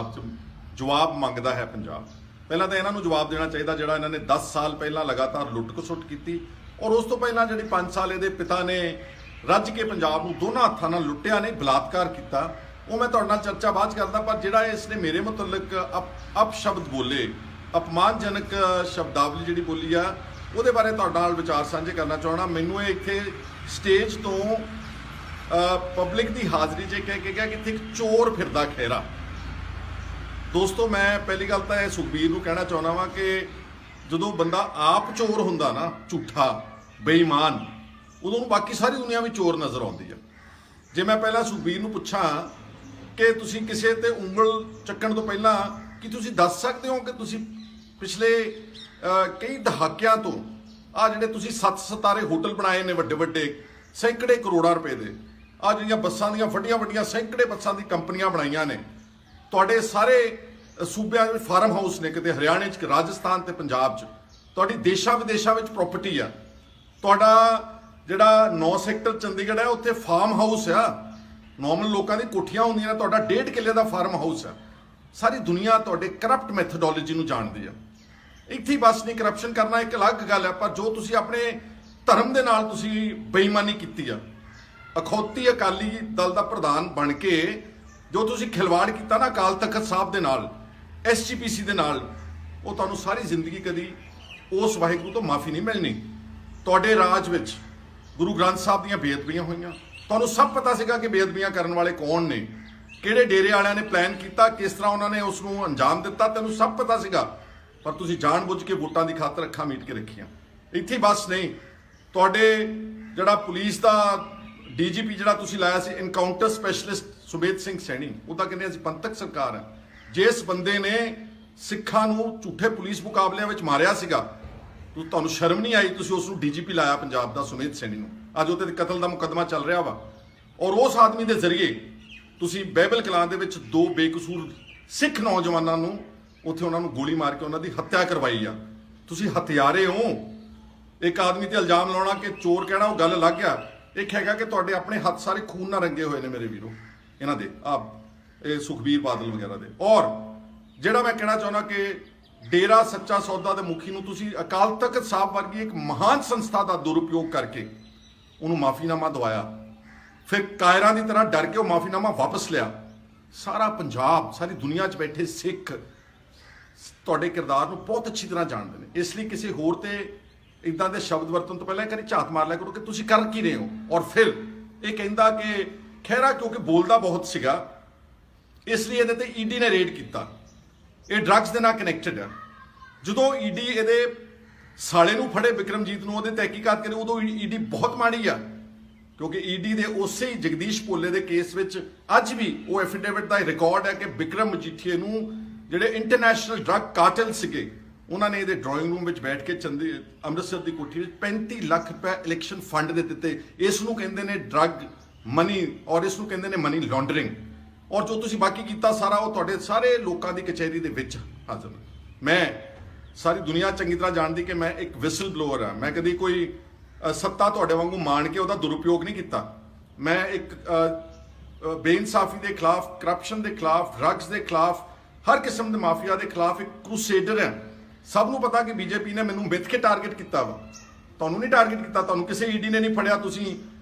ਪੰਜਾਬ 'ਚ ਜਵਾਬ ਮੰਗਦਾ ਹੈ ਪੰਜਾਬ। ਪਹਿਲਾਂ ਤਾਂ ਇਹਨਾਂ ਨੂੰ ਜਵਾਬ ਦੇਣਾ ਚਾਹੀਦਾ ਜਿਹੜਾ ਇਹਨਾਂ ਨੇ 10 ਸਾਲ ਪਹਿਲਾਂ ਲਗਾਤਾਰ ਲੁੱਟ ਖਸੁੱਟ ਕੀਤੀ, ਔਰ ਉਸ ਤੋਂ ਪਹਿਲਾਂ ਜਿਹੜੀ 5 ਸਾਲ ਇਹਦੇ ਪਿਤਾ ਨੇ ਰੱਜ ਕੇ ਪੰਜਾਬ ਨੂੰ ਦੋਨਾਂ ਹੱਥਾਂ ਨਾਲ ਲੁੱਟਿਆ ਨੇ, ਬਲਾਤਕਾਰ ਕੀਤਾ। ਉਹ ਮੈਂ ਤੁਹਾਡੇ ਨਾਲ ਚਰਚਾ ਬਾਅਦ 'ਚ ਕਰਦਾ, ਪਰ ਜਿਹੜਾ ਇਸ ਨੇ ਮੇਰੇ ਮੁਤਲਕ ਅਪਸ਼ਬਦ ਬੋਲੇ, ਅਪਮਾਨਜਨਕ ਸ਼ਬਦਾਵਲੀ ਜਿਹੜੀ ਬੋਲੀ ਆ, ਉਹਦੇ ਬਾਰੇ ਤੁਹਾਡੇ ਨਾਲ ਵਿਚਾਰ ਸਾਂਝੇ ਕਰਨਾ ਚਾਹਣਾ। ਮੈਨੂੰ ਇਹ ਇੱਥੇ ਸਟੇਜ ਤੋਂ ਪਬਲਿਕ ਦੀ ਹਾਜ਼ਰੀ 'ਚ ਕਹਿ ਕੇ ਗਿਆ ਕਿ ਇੱਥੇ ਇੱਕ ਚੋਰ ਫਿਰਦਾ ਖੇਰਾ। ਦੋਸਤੋ, ਮੈਂ ਪਹਿਲੀ ਗੱਲ ਤਾਂ ਇਹ ਸੁਖਬੀਰ ਨੂੰ ਕਹਿਣਾ ਚਾਹੁੰਦਾ ਵਾਂ ਕਿ ਜਦੋਂ ਬੰਦਾ ਆਪ ਚੋਰ ਹੁੰਦਾ ਨਾ, ਝੂਠਾ ਬੇਈਮਾਨ, ਉਦੋਂ ਨੂੰ ਬਾਕੀ ਸਾਰੀ ਦੁਨੀਆ ਵੀ ਚੋਰ ਨਜ਼ਰ ਆਉਂਦੀ ਆ। ਜੇ ਮੈਂ ਪਹਿਲਾਂ ਸੁਖਬੀਰ ਨੂੰ ਪੁੱਛਾਂ ਕਿ ਤੁਸੀਂ ਕਿਸੇ ਤੇ ਉਂਗਲ ਚੱਕਣ ਤੋਂ ਪਹਿਲਾਂ ਕੀ ਤੁਸੀਂ ਦੱਸ ਸਕਦੇ ਹੋ ਕਿ ਤੁਸੀਂ ਪਿਛਲੇ ਕਈ ਦਹਾਕਿਆਂ ਤੋਂ ਆ ਜਿਹੜੇ ਤੁਸੀਂ 7 ਸਿਤਾਰੇ ਹੋਟਲ ਬਣਾਏ ਨੇ ਵੱਡੇ ਵੱਡੇ, ਸੈਂਕੜੇ ਕਰੋੜਾਂ ਰੁਪਏ ਦੇ, ਆ ਜਿਹੜੀਆਂ ਬੱਸਾਂ ਦੀਆਂ ਵੱਡੀਆਂ ਵੱਡੀਆਂ ਸੈਂਕੜੇ ਬੱਸਾਂ ਦੀ ਕੰਪਨੀਆਂ ਬਣਾਈਆਂ ਨੇ, ਤੁਹਾਡੇ ਸਾਰੇ ਸੂਬਿਆਂ ਵਿੱਚ ਫਾਰਮ ਹਾਊਸ ਨੇ, ਕਿਤੇ ਹਰਿਆਣੇ 'ਚ, ਰਾਜਸਥਾਨ ਤੇ ਪੰਜਾਬ 'ਚ, ਤੁਹਾਡੀ ਦੇਸ਼ਾਂ ਵਿਦੇਸ਼ਾਂ ਵਿੱਚ ਪ੍ਰਾਪਰਟੀ ਆ, ਤੁਹਾਡਾ ਜਿਹੜਾ 9 ਸੈਕਟਰ ਚੰਡੀਗੜ੍ਹ ਹੈ ਉੱਥੇ ਫਾਰਮ ਹਾਊਸ ਆ, ਨਾਰਮਲ ਲੋਕਾਂ ਦੀ ਕੋਠੀਆਂ ਹੁੰਦੀਆਂ ਨੇ, ਤੁਹਾਡਾ 1.5 ਕਿੱਲੇ ਦਾ ਫਾਰਮ ਹਾਊਸ ਆ। ਸਾਰੀ ਦੁਨੀਆ ਤੁਹਾਡੇ ਕਰਪਟ ਮੈਥੋਡੋਲੋਜੀ ਨੂੰ ਜਾਣਦੀ ਆ। ਇੱਥੇ ਬਸ ਨਹੀਂ, ਕਰਪਸ਼ਨ ਕਰਨਾ ਇੱਕ ਅਲੱਗ ਗੱਲ ਹੈ, ਪਰ ਜੋ ਤੁਸੀਂ ਆਪਣੇ ਧਰਮ ਦੇ ਨਾਲ ਤੁਸੀਂ ਬੇਈਮਾਨੀ ਕੀਤੀ ਆ, ਅਖੌਤੀ ਅਕਾਲੀ ਦਲ ਦਾ ਪ੍ਰਧਾਨ ਬਣ ਕੇ ਜੋ ਤੁਸੀਂ ਖਿਲਵਾੜ ਕੀਤਾ ਨਾ ਅਕਾਲ ਤਖਤ ਸਾਹਿਬ ਦੇ ਨਾਲ, SGPC ਦੇ ਨਾਲ, ਉਹ ਤੁਹਾਨੂੰ ਸਾਰੀ ਜ਼ਿੰਦਗੀ ਕਦੀ ਉਸ ਵਾਹਿਗੁਰੂ ਤੋਂ ਮਾਫੀ ਨਹੀਂ ਮਿਲਣੀ। ਤੁਹਾਡੇ ਰਾਜ ਵਿੱਚ ਗੁਰੂ ਗ੍ਰੰਥ ਸਾਹਿਬ ਦੀਆਂ ਬੇਅਦਬੀਆਂ ਹੋਈਆਂ, ਤੁਹਾਨੂੰ ਸਭ ਪਤਾ ਸੀਗਾ ਕਿ ਬੇਅਦਬੀਆਂ ਕਰਨ ਵਾਲੇ ਕੌਣ ਨੇ, ਕਿਹੜੇ ਡੇਰੇ ਵਾਲਿਆਂ ਨੇ ਪਲਾਨ ਕੀਤਾ, ਕਿਸ ਤਰ੍ਹਾਂ ਉਹਨਾਂ ਨੇ ਉਸ ਨੂੰ ਅੰਜਾਮ ਦਿੱਤਾ, ਤੈਨੂੰ ਸਭ ਪਤਾ ਸੀਗਾ, ਪਰ ਤੁਸੀਂ ਜਾਣਬੁੱਝ ਕੇ ਵੋਟਾਂ ਦੀ ਖਾਤਰ ਅੱਖਾਂ ਮੀਟ ਕੇ ਰੱਖੀਆਂ। ਇੱਥੇ ਬਸ ਨਹੀਂ, ਤੁਹਾਡੇ ਜਿਹੜਾ ਪੁਲਿਸ ਦਾ DGP ਜਿਹੜਾ ਤੁਸੀਂ ਲਾਇਆ ਸੀ, ਇਨਕਾਊਂਟਰ ਸਪੈਸ਼ਲਿਸਟ ਸੁਮੇਧ ਸਿੰਘ ਸੈਣੀ, ਉਹ ਤਾਂ ਕਹਿੰਦੇ ਅਸੀਂ ਪੰਥਕ ਸਰਕਾਰ ਹੈ। ਜਿਸ ਬੰਦੇ ਨੇ ਸਿੱਖਾਂ ਨੂੰ ਝੂਠੇ ਪੁਲਿਸ ਮੁਕਾਬਲਿਆਂ ਵਿੱਚ ਮਾਰਿਆ ਸੀਗਾ, ਤੁਹਾਨੂੰ ਸ਼ਰਮ ਨਹੀਂ ਆਈ? ਤੁਸੀਂ ਉਸ ਨੂੰ DGP ਲਾਇਆ ਪੰਜਾਬ ਦਾ, ਸੁਮੇਧ ਸੈਣੀ ਨੂੰ। ਅੱਜ ਉਹਦੇ ਤੇ ਕਤਲ ਦਾ ਮੁਕੱਦਮਾ ਚੱਲ ਰਿਹਾ ਵਾ, ਔਰ ਉਸ ਆਦਮੀ ਦੇ ਜ਼ਰੀਏ ਤੁਸੀਂ ਬਹਿਬਲ ਕਲਾਂ ਦੇ ਵਿੱਚ 2 ਬੇਕਸੂਰ ਸਿੱਖ ਨੌਜਵਾਨਾਂ ਨੂੰ ਉੱਥੇ ਉਹਨਾਂ ਨੂੰ ਗੋਲੀ ਮਾਰ ਕੇ ਉਹਨਾਂ ਦੀ ਹੱਤਿਆ ਕਰਵਾਈ ਆ। ਤੁਸੀਂ ਹਥਿਆਰੇ ਹੋ। ਇੱਕ ਆਦਮੀ ਤੇ ਇਲਜ਼ਾਮ ਲਾਉਣਾ ਕਿ ਚੋਰ ਕਹਿਣਾ ਉਹ ਗੱਲ ਲੱਗ ਗਿਆ, ਇੱਕ ਹੈਗਾ ਕਿ ਤੁਹਾਡੇ ਆਪਣੇ ਹੱਥ ਸਾਰੇ ਖੂਨ ਨਾਲ ਰੰਗੇ ਹੋਏ ਨੇ ਮੇਰੇ ਵੀਰੋ, ਇਹਨਾਂ ਦੇ ਇਹ ਸੁਖਬੀਰ ਬਾਦਲ ਵਗੈਰਾ ਦੇ। ਔਰ ਜਿਹੜਾ ਮੈਂ ਕਹਿਣਾ ਚਾਹੁੰਦਾ ਕਿ ਡੇਰਾ ਸੱਚਾ ਸੌਦਾ ਦੇ ਮੁਖੀ ਨੂੰ ਤੁਸੀਂ ਅਕਾਲ ਤਖਤ ਸਾਹਿਬ ਵਰਗੀ ਇੱਕ ਮਹਾਨ ਸੰਸਥਾ ਦਾ ਦੁਰਉਪਯੋਗ ਕਰਕੇ ਉਹਨੂੰ ਮਾਫੀਨਾਮਾ ਦਵਾਇਆ, ਫਿਰ ਕਾਇਰਾਂ ਦੀ ਤਰ੍ਹਾਂ ਡਰ ਕੇ ਉਹ ਮਾਫੀਨਾਮਾ ਵਾਪਸ ਲਿਆ। ਸਾਰਾ ਪੰਜਾਬ, ਸਾਰੀ ਦੁਨੀਆ 'ਚ ਬੈਠੇ ਸਿੱਖ ਤੁਹਾਡੇ ਕਿਰਦਾਰ ਨੂੰ ਬਹੁਤ ਅੱਛੀ ਤਰ੍ਹਾਂ ਜਾਣਦੇ ਨੇ। ਇਸ ਲਈ ਕਿਸੇ ਹੋਰ ਤੇ ਇਦਾਂ ਦੇ ਸ਼ਬਦ ਵਰਤਣ ਤੋਂ ਪਹਿਲਾਂ ਇੱਕ ਵਾਰੀ ਝਾਤ ਮਾਰ ਲਿਆ ਕਰੋ ਕਿ ਤੁਸੀਂ ਕਰ ਕੀ ਰਹੇ ਹੋ। ਔਰ ਫਿਰ ਇਹ ਕਹਿੰਦਾ ਕਿ ਖਹਿਰਾ ਕਿਉਂਕਿ ਬੋਲਦਾ ਬਹੁਤ ਸੀਗਾ, ਇਸ ਲਈ ਇਹਦੇ ਤੇ ED ਨੇ ਰੇਡ ਕੀਤਾ, ਇਹ ਡਰੱਗਸ ਦੇ ਨਾਲ ਕਨੈਕਟਡ ਆ। ਜਦੋਂ ED ਇਹਦੇ ਸਾਲੇ ਨੂੰ ਫੜੇ, ਵਿਕਰਮਜੀਤ ਨੂੰ, ਉਹਦੇ ਤਹਿਕੀਕਾਤ ਕਰੇ, ਉਦੋਂ ED ਬਹੁਤ ਮਾੜੀ ਆ, ਕਿਉਂਕਿ ED ਦੇ ਉਸੇ ਹੀ ਜਗਦੀਸ਼ ਭੋਲੇ ਦੇ ਕੇਸ ਵਿੱਚ ਅੱਜ ਵੀ ਉਹ ਐਫੀਡੇਵਿਟ ਦਾ ਰਿਕਾਰਡ ਹੈ ਕਿ ਵਿਕਰਮ ਮਜੀਠੀਏ ਨੂੰ ਜਿਹੜੇ ਇੰਟਰਨੈਸ਼ਨਲ ਡਰੱਗ ਕਾਰਟਲ ਸੀਗੇ, ਉਹਨਾਂ ਨੇ ਇਹਦੇ ਡਰਾਇੰਗ ਰੂਮ ਵਿੱਚ ਬੈਠ ਕੇ ਅੰਮ੍ਰਿਤਸਰ ਦੀ ਕੋਠੀ ਵਿੱਚ 35 ਲੱਖ ਰੁਪਏ ਇਲੈਕਸ਼ਨ ਫੰਡ ਦੇ ਦਿੱਤੇ। ਇਸ ਨੂੰ ਕਹਿੰਦੇ ਨੇ ਡਰੱਗ ਮਨੀ, ਔਰ ਇਸ ਨੂੰ ਕਹਿੰਦੇ ਨੇ ਮਨੀ ਲਾਂਡਰਿੰਗ। ਔਰ ਜੋ ਤੁਸੀਂ ਬਾਕੀ ਕੀਤਾ ਸਾਰਾ, ਉਹ ਤੁਹਾਡੇ ਸਾਰੇ ਲੋਕਾਂ ਦੀ ਕਚਹਿਰੀ ਦੇ ਵਿੱਚ ਹਾਜ਼ਰ। ਮੈਂ ਸਾਰੀ ਦੁਨੀਆ ਚੰਗੀ ਤਰ੍ਹਾਂ ਜਾਣਦੀ ਕਿ ਮੈਂ ਇੱਕ ਵਿਸਲ ਬਲੋਅਰ ਆ। ਮੈਂ ਕਦੀ ਕੋਈ ਸੱਤਾ ਤੁਹਾਡੇ ਵਾਂਗੂ ਮਾਣ ਕੇ ਉਹਦਾ ਦੁਰਉਪਯੋਗ ਨਹੀਂ ਕੀਤਾ। ਮੈਂ ਇੱਕ ਬੇਇਨਸਾਫੀ ਦੇ ਖਿਲਾਫ, ਕਰਪਸ਼ਨ ਦੇ ਖਿਲਾਫ, ਡਰੱਗਸ ਦੇ ਖਿਲਾਫ, ਹਰ ਕਿਸਮ ਦੇ ਮਾਫੀਆ ਦੇ ਖਿਲਾਫ ਇੱਕ ਕਰੂਸੇਡਰ ਹੈ। ਸਭ ਨੂੰ ਪਤਾ ਕਿ BJP ਨੇ ਮੈਨੂੰ ਮਿੱਥ ਕੇ ਟਾਰਗੇਟ ਕੀਤਾ ਵਾ, ਤੁਹਾਨੂੰ ਨਹੀਂ ਟਾਰਗੇਟ ਕੀਤਾ, ਤੁਹਾਨੂੰ ਕਿਸੇ ED ਨੇ ਨਹੀਂ ਫੜਿਆ, ਤੁਸੀਂ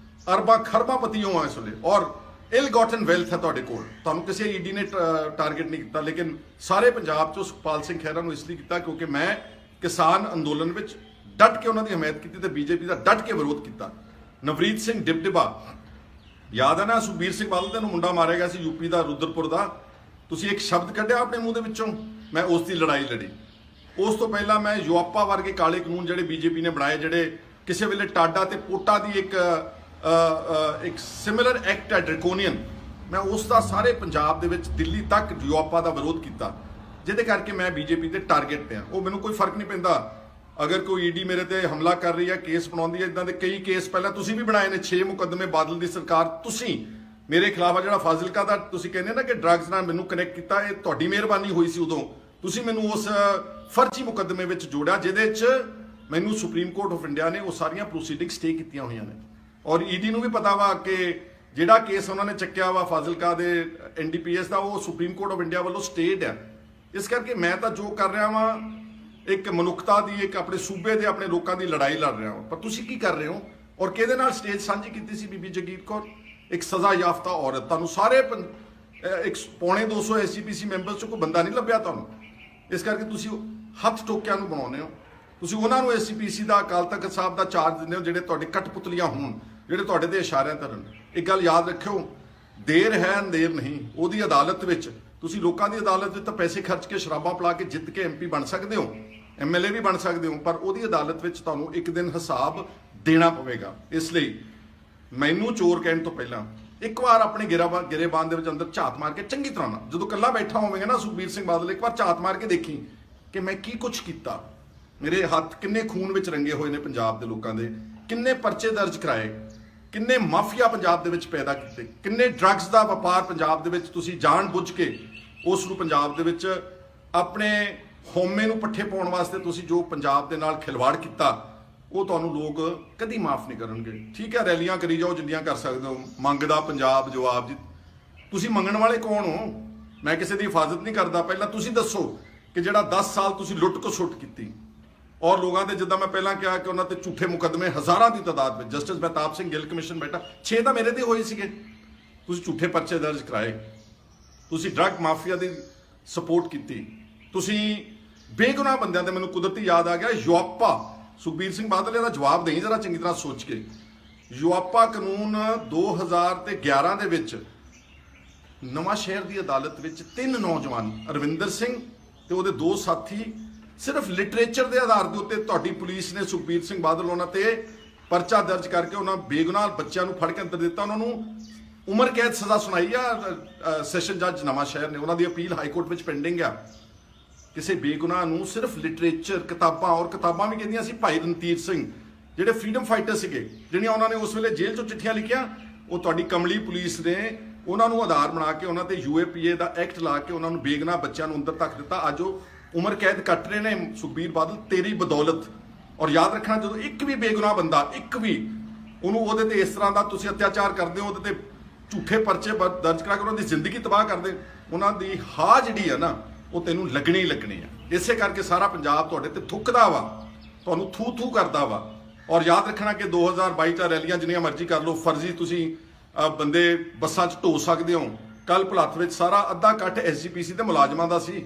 ਅਰਬਾਂ ਖਰਬਾਂ ਪਤੀ ਹੋ ਇਸ ਵੇਲੇ, ਔਰ ਇਲ ਗੋਟਨ ਵੈਲਥ ਹੈ ਤੁਹਾਡੇ ਕੋਲ, ਤੁਹਾਨੂੰ ਕਿਸੇ ED ਨੇ ਟਾਰਗੇਟ ਨਹੀਂ ਕੀਤਾ। ਲੇਕਿਨ ਸਾਰੇ ਪੰਜਾਬ 'ਚੋਂ ਸੁਖਪਾਲ ਸਿੰਘ ਖਹਿਰਾ ਨੂੰ ਇਸ ਲਈ ਕੀਤਾ ਕਿਉਂਕਿ ਮੈਂ ਕਿਸਾਨ ਅੰਦੋਲਨ ਵਿੱਚ ਡਟ ਕੇ ਉਹਨਾਂ ਦੀ ਹਮਾਇਤ ਕੀਤੀ ਤੇ BJP ਦਾ ਡਟ ਕੇ ਵਿਰੋਧ ਕੀਤਾ। ਨਵਰੀਤ ਸਿੰਘ ਡਿਬਡਿਬਾ, ਯਾਦ ਹੈ ਨਾ, ਸੁਖਬੀਰ ਸਿੰਘ ਬਾਦਲ ਨੂੰ ਮੁੰਡਾ ਮਾਰਿਆ ਗਿਆ ਸੀ UP ਦਾ, ਰੁਦਰਪੁਰ ਦਾ, ਤੁਸੀਂ ਇੱਕ ਸ਼ਬਦ ਕੱਢਿਆ ਆਪਣੇ ਮੂੰਹ ਦੇ ਵਿੱਚੋਂ, ਮੈਂ ਉਸ ਦੀ ਲੜਾਈ ਲੜੀ। ਉਸ ਤੋਂ ਪਹਿਲਾਂ ਮੈਂ ਯੂਆਪਾ ਵਰਗੇ ਕਾਲੇ ਕਾਨੂੰਨ ਜਿਹੜੇ BJP ਨੇ ਬਣਾਏ, ਜਿਹੜੇ ਕਿਸੇ ਵੇਲੇ ਟਾਡਾ ਤੇ ਪੋਟਾ ਦੀ ਇੱਕ ਸਿਮਿਲਰ ਐਕਟ ਹੈ ਡਰਕੋਨੀਅਨ, ਮੈਂ ਉਸ ਦਾ ਸਾਰੇ ਪੰਜਾਬ ਦੇ ਵਿੱਚ ਦਿੱਲੀ ਤੱਕ ਯੂਆਪਾ ਦਾ ਵਿਰੋਧ ਕੀਤਾ, ਜਿਹਦੇ ਕਰਕੇ ਮੈਂ BJP ਦੇ ਟਾਰਗੇਟ ਪਿਆ। ਉਹ ਮੈਨੂੰ ਕੋਈ ਫਰਕ ਨਹੀਂ ਪੈਂਦਾ ਅਗਰ ਕੋਈ ED ਮੇਰੇ ਤੇ ਹਮਲਾ ਕਰ ਰਹੀ ਹੈ, ਕੇਸ ਬਣਾਉਂਦੀ ਹੈ। ਇਦਾਂ ਦੇ ਕਈ ਕੇਸ ਪਹਿਲਾਂ ਤੁਸੀਂ ਵੀ ਬਣਾਏ ਨੇ, 6 ਮੁਕੱਦਮੇ ਬਾਦਲ ਦੀ ਸਰਕਾਰ ਤੁਸੀਂ ਮੇਰੇ ਖਿਲਾਫ ਆ। ਜਿਹੜਾ ਫਾਜ਼ਿਲਕਾ ਦਾ ਤੁਸੀਂ ਕਹਿੰਦੇ ਨਾ ਕਿ ਡਰੱਗਸ ਨਾਲ ਮੈਨੂੰ ਕਨੈਕਟ ਕੀਤਾ, ਇਹ ਤੁਹਾਡੀ ਮਿਹਰਬਾਨੀ ਹੋਈ ਸੀ। ਉਦੋਂ ਤੁਸੀਂ ਮੈਨੂੰ ਉਸ ਫਰਜ਼ੀ ਮੁਕੱਦਮੇ ਵਿੱਚ ਜੋੜਿਆ ਜਿਹਦੇ 'ਚ ਮੈਨੂੰ ਸੁਪਰੀਮ ਕੋਰਟ ਆਫ ਇੰਡੀਆ ਨੇ ਉਹ ਸਾਰੀਆਂ ਪ੍ਰੋਸੀਡਿੰਗ ਸਟੇ ਕੀਤੀਆਂ ਹੋਈਆਂ ਨੇ। ਔਰ ED ਨੂੰ ਵੀ ਪਤਾ ਵਾ ਕਿ ਜਿਹੜਾ ਕੇਸ ਉਹਨਾਂ ਨੇ ਚੱਕਿਆ ਵਾ ਫਾਜ਼ਿਲਕਾ ਦੇ ਐਨਡੀਪੀਐਸ ਦਾ, ਉਹ ਸੁਪਰੀਮ ਕੋਰਟ ਆਫ ਇੰਡੀਆ ਵੱਲੋਂ ਸਟੇਡ ਆ। ਇਸ ਕਰਕੇ ਮੈਂ ਤਾਂ ਜੋ ਕਰ ਰਿਹਾ ਵਾਂ ਇੱਕ ਮਨੁੱਖਤਾ ਦੀ, ਇੱਕ ਆਪਣੇ ਸੂਬੇ ਦੇ, ਆਪਣੇ ਲੋਕਾਂ ਦੀ ਲੜਾਈ ਲੜ ਰਿਹਾ ਹਾਂ। ਪਰ ਤੁਸੀਂ ਕੀ ਕਰ ਰਹੇ ਹੋ ਔਰ ਕਿਹਦੇ ਨਾਲ ਸਟੇਜ ਸਾਂਝੀ ਕੀਤੀ ਸੀ? ਬੀਬੀ ਜਗੀਰ ਕੌਰ, ਇੱਕ ਸਜ਼ਾ ਯਾਫਤਾ ਔਰਤ। ਤੁਹਾਨੂੰ ਸਾਰੇ ਇੱਕ ਪੌਣੇ 200 ਐਸਜੀਪੀਸੀ ਮੈਂਬਰਸ ਚੋਂ ਕੋਈ ਬੰਦਾ ਨਹੀਂ ਲੱਭਿਆ ਤੁਹਾਨੂੰ। ਇਸ ਕਰਕੇ ਤੁਸੀਂ ਹੱਥ ਟੋਕਿਆਂ ਨੂੰ ਬਣਾਉਂਦੇ ਹੋ। ਤੁਸੀਂ ਉਹਨਾਂ ਨੂੰ ਐਸਜੀਪੀਸੀ ਦਾ, ਅਕਾਲ ਤਖਤ ਸਾਹਿਬ ਦਾ ਚਾਰਜ ਦਿੰਦੇ ਹੋ ਜਿਹੜੇ ਤੁਹਾਡੇ ਕਠਪੁਤਲੀਆਂ ਹੋਣ, ਜਿਹੜੇ ਤੁਹਾਡੇ ਤੇ ਇਸ਼ਾਰਿਆਂ ਕਰਨ। ਇੱਕ ਗੱਲ ਯਾਦ ਰੱਖਿਓ, ਦੇਰ ਹੈ ਅੰਧੇਰ ਨਹੀਂ। ਉਹਦੀ ਅਦਾਲਤ ਵਿੱਚ ਤੁਸੀਂ ਲੋਕਾਂ ਦੀ ਅਦਾਲਤ ਵਿੱਚ ਤਾਂ ਪੈਸੇ ਖਰਚ ਕੇ ਸ਼ਰਾਬਾਂ ਪਿਲਾ ਕੇ ਜਿੱਤ ਕੇ ਐਮਪੀ ਬਣ ਸਕਦੇ ਹੋ, ਐਮਐਲਏ ਵੀ ਬਣ ਸਕਦੇ ਹੋ, ਪਰ ਉਹਦੀ ਅਦਾਲਤ ਵਿੱਚ ਤੁਹਾਨੂੰ ਇੱਕ ਦਿਨ ਹਿਸਾਬ ਦੇਣਾ ਪਵੇਗਾ। ਇਸ ਲਈ ਮੈਨੂੰ ਚੋਰ ਕਹਿਣ ਤੋਂ ਪਹਿਲਾਂ ਇੱਕ ਵਾਰ ਆਪਣੇ ਗਿਰੇਬਾਨ ਦੇ ਵਿੱਚ ਅੰਦਰ ਝਾਤ ਮਾਰ ਕੇ ਚੰਗੀ ਤਰ੍ਹਾਂ ਨਾਲ, ਜਦੋਂ ਇਕੱਲਾ ਬੈਠਾ ਹੋਵੇਗਾ ਨਾ ਸੁਖਬੀਰ ਸਿੰਘ ਬਾਦਲ, ਇੱਕ ਵਾਰ ਝਾਤ ਮਾਰ ਕੇ ਦੇਖੀ ਕਿ ਮੈਂ ਕੀ ਕੁਛ ਕੀਤਾ। ਮੇਰੇ ਹੱਥ ਕਿੰਨੇ ਖੂਨ ਵਿੱਚ ਰੰਗੇ ਹੋਏ ਨੇ ਪੰਜਾਬ ਦੇ ਲੋਕਾਂ ਦੇ, ਕਿੰਨੇ ਪਰਚੇ ਦਰਜ ਕਰਾਏ, ਕਿੰਨੇ ਮਾਫੀਆ ਪੰਜਾਬ ਦੇ ਵਿੱਚ ਪੈਦਾ ਕੀਤੇ, ਕਿੰਨੇ ਡਰੱਗਸ ਦਾ ਵਪਾਰ ਪੰਜਾਬ ਦੇ ਵਿੱਚ ਤੁਸੀਂ ਜਾਣ ਬੁੱਝ ਕੇ ਉਸ ਨੂੰ ਪੰਜਾਬ ਦੇ ਵਿੱਚ ਆਪਣੇ ਹਉਮੈ ਨੂੰ ਪੱਠੇ ਪਾਉਣ ਵਾਸਤੇ ਤੁਸੀਂ ਜੋ ਪੰਜਾਬ ਦੇ ਨਾਲ ਖਿਲਵਾੜ ਕੀਤਾ, ਉਹ ਤੁਹਾਨੂੰ ਲੋਕ ਕਦੀ ਮਾਫ ਨਹੀਂ ਕਰਨਗੇ। ਠੀਕ ਹੈ, ਰੈਲੀਆਂ ਕਰੀ ਜਾਓ ਜਿੰਨੀਆਂ ਕਰ ਸਕਦੇ ਹੋ, ਮੰਗਦਾ ਪੰਜਾਬ ਜਵਾਬ ਜੀ। ਤੁਸੀਂ ਮੰਗਣ ਵਾਲੇ ਕੌਣ ਹੋ? ਮੈਂ ਕਿਸੇ ਦੀ ਹਿਫਾਜ਼ਤ ਨਹੀਂ ਕਰਦਾ। ਪਹਿਲਾਂ ਤੁਸੀਂ ਦੱਸੋ ਕਿ ਜਿਹੜਾ 10 ਸਾਲ ਤੁਸੀਂ ਲੁੱਟ ਖਸੁੱਟ ਕੀਤੀ ਔਰ ਲੋਕਾਂ ਦੇ, ਜਿੱਦਾਂ ਮੈਂ ਪਹਿਲਾਂ ਕਿਹਾ ਕਿ ਉਹਨਾਂ ਤੇ ਝੂਠੇ ਮੁਕੱਦਮੇ ਹਜ਼ਾਰਾਂ ਦੀ ਤਾਦਾਦ ਵਿੱਚ, ਜਸਟਿਸ ਮਹਿਤਾਬ ਸਿੰਘ ਗਿੱਲ ਕਮਿਸ਼ਨ ਬੈਠਾ, 6 ਤਾਂ ਮੇਰੇ ਤੇ ਹੋਏ ਸੀਗੇ। ਤੁਸੀਂ ਝੂਠੇ ਪਰਚੇ ਦਰਜ ਕਰਾਏ, ਤੁਸੀਂ ਡਰੱਗ ਮਾਫੀਆ ਦੀ ਸਪੋਰਟ ਕੀਤੀ, ਤੁਸੀਂ ਬੇਗੁਨਾਹ ਬੰਦਿਆਂ ਤੇ, ਮੈਨੂੰ ਕੁਦਰਤੀ ਯਾਦ ਆ ਗਿਆ ਯੂਆਪਾ, ਸੁਖਬੀਰ ਸਿੰਘ ਬਾਦਲ ਇਹਦਾ ਜਵਾਬ ਦੇਈ ਜਰਾ ਚੰਗੀ ਤਰ੍ਹਾਂ ਸੋਚ ਕੇ। ਯੂਆਪਾ ਕਾਨੂੰਨ 2011 ਦੇ ਵਿੱਚ ਨਵਾਂ ਸ਼ਹਿਰ ਦੀ ਅਦਾਲਤ ਵਿੱਚ 3 ਨੌਜਵਾਨ, ਅਰਵਿੰਦਰ ਸਿੰਘ ਤੇ ਉਹਦੇ 2 ਸਾਥੀ, ਸਿਰਫ ਲਿਟਰੇਚਰ ਦੇ ਆਧਾਰ ਦੇ ਉੱਤੇ ਤੁਹਾਡੀ ਪੁਲਿਸ ਨੇ, ਸੁਖਬੀਰ ਸਿੰਘ ਬਾਦਲ ਉਹਨਾਂ ਤੇ ਪਰਚਾ ਦਰਜ ਕਰਕੇ ਉਹਨਾਂ ਬੇਗੁਨਾਹ ਬੱਚਿਆਂ ਨੂੰ ਫੜ ਕੇ ਅੰਦਰ ਦਿੱਤਾ, ਉਹਨਾਂ ਨੂੰ ਉਮਰ ਕੈਦ ਸਜ਼ਾ ਸੁਣਾਈ ਆ ਸੈਸ਼ਨ ਜੱਜ ਨਵਾਂ ਸ਼ਹਿਰ ਨੇ। ਉਹਨਾਂ ਦੀ ਅਪੀਲ ਹਾਈ ਕੋਰਟ ਵਿੱਚ ਪੈਂਡਿੰਗ ਆ। ਕਿਸੇ ਬੇਗੁਨਾਹ ਨੂੰ ਸਿਰਫ ਲਿਟਰੇਚਰ, ਕਿਤਾਬਾਂ, ਔਰ ਕਿਤਾਬਾਂ ਵੀ ਕਹਿੰਦੀਆਂ ਸੀ ਭਾਈ ਰਣਧੀਰ ਸਿੰਘ ਜਿਹੜੇ ਫਰੀडम ਫਾਈਟਰ ਸੀਗੇ, ਜਿਹੜੀਆਂ ਉਹਨਾਂ ਨੇ ਉਸ ਵੇਲੇ ਜੇਲ੍ਹ ਚੋਂ ਚਿੱਠੀਆਂ ਲਿਖੀਆਂ, ਉਹ ਤੁਹਾਡੀ ਕਮਲੀ ਪੁਲਿਸ ਨੇ ਉਹਨਾਂ ਨੂੰ ਆਧਾਰ ਬਣਾ ਕੇ ਉਹਨਾਂ ਤੇ ਯੂਏਪੀਏ ਦਾ ਐਕਟ ਲਾ ਕੇ ਉਹਨਾਂ ਨੂੰ ਬੇਗੁਨਾਹ ਬੱਚਿਆਂ ਨੂੰ ਅੰਦਰ ਤੱਕ ਦਿੱਤਾ। ਅੱਜ ਉਹ ਉਮਰ ਕੈਦ ਕੱਟ ਰਹੇ ਨੇ ਸੁਖਬੀਰ ਬਾਦਲ ਤੇਰੀ ਬਦੌਲਤ। ਔਰ ਯਾਦ ਰੱਖਣਾ, ਜਦੋਂ ਇੱਕ ਵੀ ਬੇਗੁਨਾਹ ਬੰਦਾ, ਇੱਕ ਵੀ, ਉਹਨੂੰ ਉਹਦੇ ਤੇ ਇਸ ਤਰ੍ਹਾਂ ਦਾ ਤੁਸੀਂ ਅਤਿਆਚਾਰ ਕਰਦੇ ਹੋ, ਉਹਦੇ ਤੇ ਝੂਠੇ ਪਰਚੇ ਦਰਜ ਕਰਾ ਕੇ ਉਹਨਾਂ ਦੀ ਜ਼ਿੰਦਗੀ ਤਬਾਹ ਕਰਦੇ, ਉਹਨਾਂ ਦੀ ਹਾਂ ਜਿਹੜੀ ਆ ਨਾ, ਉਹ ਤੈਨੂੰ ਲੱਗਣੀ ਹੀ ਲੱਗਣੀ ਆ। ਇਸੇ ਕਰਕੇ ਸਾਰਾ ਪੰਜਾਬ ਤੁਹਾਡੇ ਤੇ ਥੁੱਕਦਾ ਵਾ, ਤੁਹਾਨੂੰ ਥੂ ਥੂ ਕਰਦਾ ਵਾ। ਔਰ ਯਾਦ ਰੱਖਣਾ ਕਿ 2022 ਚ ਰੈਲੀਆਂ ਜਿੰਨੀਆਂ ਮਰਜ਼ੀ ਕਰ ਲਓ, ਫਰਜ਼ੀ ਤੁਸੀਂ ਬੰਦੇ ਬੱਸਾਂ 'ਚ ਢੋ ਸਕਦੇ ਹੋ। ਕੱਲ ਭੁਲੱਥ ਵਿੱਚ ਸਾਰਾ ਅੱਧਾ ਇਕੱਠ ਐਸਜੀਪੀਸੀ ਦੇ ਮੁਲਾਜ਼ਮਾਂ ਦਾ ਸੀ।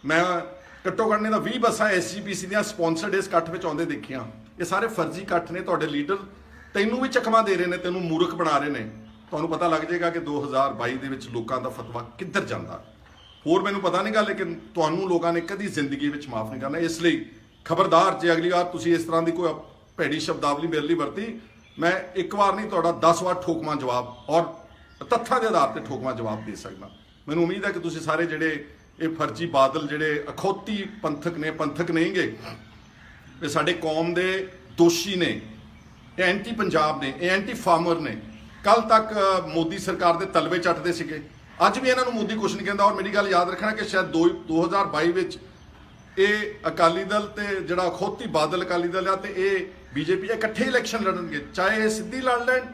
ਮੈਂ ਘੱਟੋ ਘੱਟ ਨੇ ਤਾਂ 20 ਬੱਸਾਂ ਐਸਜੀਪੀਸੀ ਦੀਆਂ ਸਪਾਂਸਰਡ ਇਸ ਇਕੱਠ ਵਿੱਚ ਆਉਂਦੇ ਦੇਖੀਆਂ। ਇਹ ਸਾਰੇ ਫਰਜ਼ੀ ਇਕੱਠ ਨੇ। ਤੁਹਾਡੇ ਲੀਡਰ ਤੈਨੂੰ ਵੀ ਚਕਮਾ ਦੇ ਰਹੇ ਨੇ, ਤੈਨੂੰ ਮੂਰਖ ਬਣਾ ਰਹੇ ਨੇ। ਤੁਹਾਨੂੰ ਪਤਾ ਲੱਗ ਜਾਏਗਾ ਕਿ 2022 ਦੇ ਵਿੱਚ ਲੋਕਾਂ ਦਾ ਫਤਵਾ ਕਿੱਧਰ ਜਾਂਦਾ। ਹੋਰ ਮੈਨੂੰ ਪਤਾ ਨਹੀਂਗਾ, ਲੇਕਿਨ ਤੁਹਾਨੂੰ ਲੋਕਾਂ ਨੇ ਕਦੀ ਜ਼ਿੰਦਗੀ ਵਿੱਚ ਮਾਫ ਨਹੀਂ ਕਰਨਾ। ਇਸ ਲਈ ਖਬਰਦਾਰ, ਜੇ ਅਗਲੀ ਵਾਰ ਤੁਸੀਂ ਇਸ ਤਰ੍ਹਾਂ ਦੀ ਕੋਈ ਭੈੜੀ ਸ਼ਬਦਾਵਲੀ ਮੇਰੇ ਲਈ ਵਰਤੀ, ਮੈਂ ਇੱਕ ਵਾਰ ਨਹੀਂ ਤੁਹਾਡਾ 10 ਵਾਰ ਠੋਕਵਾਂ ਜਵਾਬ, ਔਰ ਤੱਥਾਂ ਦੇ ਆਧਾਰ ਤੇ ਠੋਕਵਾਂ ਜਵਾਬ ਦੇ ਸਕਦਾ। ਮੈਨੂੰ ਉਮੀਦ ਹੈ ਕਿ ਤੁਸੀਂ ਸਾਰੇ ਜਿਹੜੇ ਇਹ ਫਰਜ਼ੀ ਬਾਦਲ, ਜਿਹੜੇ ਅਖੌਤੀ ਪੰਥਕ ਨੇ, ਪੰਥਕ ਨਹੀਂਗੇ, ਇਹ ਸਾਡੇ ਕੌਮ ਦੇ ਦੋਸ਼ੀ ਨੇ, ਇਹ ਐਂਟੀ ਪੰਜਾਬ ਨੇ, ਇਹ ਐਂਟੀ ਫਾਰਮਰ ਨੇ। ਕੱਲ ਤੱਕ ਮੋਦੀ ਸਰਕਾਰ ਦੇ ਤਲਵੇ ਚੱਟਦੇ ਸੀਗੇ, ਅੱਜ ਵੀ ਇਹਨਾਂ ਨੂੰ ਮੋਦੀ ਕੁਛ ਨਹੀਂ ਕਹਿੰਦਾ। ਔਰ ਮੇਰੀ ਗੱਲ ਯਾਦ ਰੱਖਣਾ ਕਿ ਸ਼ਾਇਦ 2022 ਵਿੱਚ ਇਹ ਅਕਾਲੀ ਦਲ ਤੇ ਜਿਹੜਾ ਅਖੌਤੀ ਬਾਦਲ ਅਕਾਲੀ ਦਲ ਆ ਤੇ ਇਹ ਬੀਜੇਪੀ ਇਕੱਠੇ ਇਲੈਕਸ਼ਨ ਲੜਨਗੇ, ਚਾਹੇ ਇਹ ਸਿੱਧੀ ਲੜ ਲੈਣ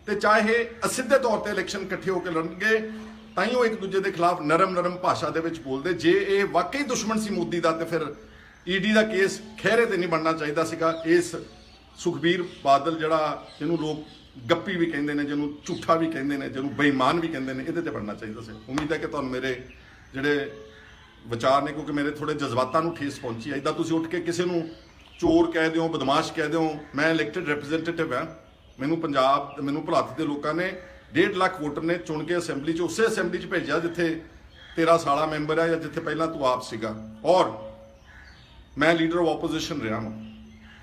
ਤੇ ਚਾਹੇ ਅਸਿੱਧੇ ਤੌਰ ਤੇ ਇਲੈਕਸ਼ਨ ਇਕੱਠੇ ਹੋ ਕੇ ਲੜਨਗੇ। ਤਾਂ ਹੀ ਉਹ ਇੱਕ ਦੂਜੇ ਦੇ ਖਿਲਾਫ ਨਰਮ ਭਾਸ਼ਾ ਦੇ ਵਿੱਚ ਬੋਲਦੇ। ਜੇ ਇਹ ਵਾਕਈ ਦੁਸ਼ਮਣ ਸੀ ਮੋਦੀ ਦਾ, ਤੇ ਫਿਰ ਈਡੀ ਦਾ ਕੇਸ ਖਹਿਰੇ ਤੇ ਨਹੀਂ ਬਣਨਾ ਚਾਹੀਦਾ ਸੀਗਾ। ਇਸ ਸੁਖਬੀਰ ਬਾਦਲ, ਜਿਹੜਾ ਜਿਹਨੂੰ ਲੋਕ ਗੱਪੀ ਵੀ ਕਹਿੰਦੇ ਨੇ, ਜਿਹਨੂੰ ਝੂਠਾ ਵੀ ਕਹਿੰਦੇ ਨੇ, ਜਿਹਨੂੰ ਬੇਈਮਾਨ ਵੀ ਕਹਿੰਦੇ ਨੇ, ਇਹਦੇ ਤੇ ਬਣਨਾ ਚਾਹੀਦਾ ਸੀ। ਉਮੀਦ ਹੈ ਕਿ ਤੁਹਾਨੂੰ ਮੇਰੇ ਜਿਹੜੇ ਵਿਚਾਰ ਨੇ, ਕਿਉਂਕਿ ਮੇਰੇ ਥੋੜੇ ਜਜ਼ਬਾਤਾਂ ਨੂੰ ਠੇਸ ਪਹੁੰਚੀ। ਏਦਾਂ ਤੁਸੀਂ ਉੱਠ ਕੇ ਕਿਸੇ ਨੂੰ ਚੋਰ ਕਹਿ ਦਿਓ, ਬਦਮਾਸ਼ ਕਹਿ ਦਿਓ। ਮੈਂ ਇਲੈਕਟਿਡ ਰਿਪਰੈਜ਼ੈਂਟੇਟਿਵ ਹਾਂ। ਮੈਨੂੰ ਪੰਜਾਬ, ਮੈਨੂੰ ਭੁਲੱਥ ਦੇ ਲੋਕਾਂ ਨੇ 1.5 ਲੱਖ ਵੋਟਰ ਨੇ ਚੁਣ ਕੇ ਅਸੈਂਬਲੀ 'ਚ, ਉਸੇ ਅਸੈਂਬਲੀ 'ਚ ਭੇਜਿਆ ਜਿੱਥੇ ਤੇਰਾ ਸਾਲਾ ਮੈਂਬਰ ਹੈ ਜਾਂ ਜਿੱਥੇ ਪਹਿਲਾਂ ਤੂੰ ਆਪ ਸੀਗਾ। ਔਰ ਮੈਂ ਲੀਡਰ ਆਫ ਆਪੋਜੀਸ਼ਨ ਰਿਹਾ ਹਾਂ।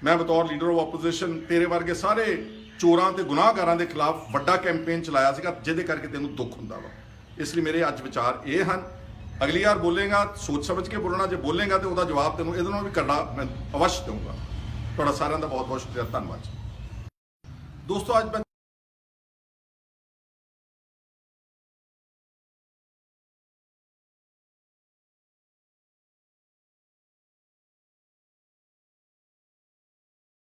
ਮੈਂ ਬਤੌਰ ਲੀਡਰ ਆਫ ਆਪੋਜੀਸ਼ਨ ਤੇਰੇ ਵਰਗੇ ਸਾਰੇ ਚੋਰਾਂ ਤੇ ਗੁਨਾਹਗਾਰਾਂ ਦੇ ਖਿਲਾਫ ਵੱਡਾ ਕੈਂਪੇਨ ਚਲਾਇਆ ਸੀਗਾ, ਜਿਹਦੇ ਕਰਕੇ ਤੈਨੂੰ ਦੁੱਖ ਹੁੰਦਾ ਵਾ। ਇਸ ਲਈ ਮੇਰੇ ਅੱਜ ਵਿਚਾਰ ਇਹ ਹਨ। ਅਗਲੀ ਵਾਰ ਬੋਲੇਗਾ ਸੋਚ ਸਮਝ ਕੇ ਬੋਲਣਾ, ਜੇ ਬੋਲੇਗਾ ਤੇ ਉਹਦਾ ਜਵਾਬ ਤੈਨੂੰ ਇਹਦੇ ਨਾਲ ਵੀ ਕਰਨਾ ਮੈਂ ਅਵਸ਼ ਦਊਂਗਾ। ਤੁਹਾਡਾ ਸਾਰਿਆਂ ਦਾ ਬਹੁਤ ਬਹੁਤ ਸ਼ੁਕਰੀਆ, ਧੰਨਵਾਦ। ਦੋਸਤੋ, ਅੱਜ ਮੈਂ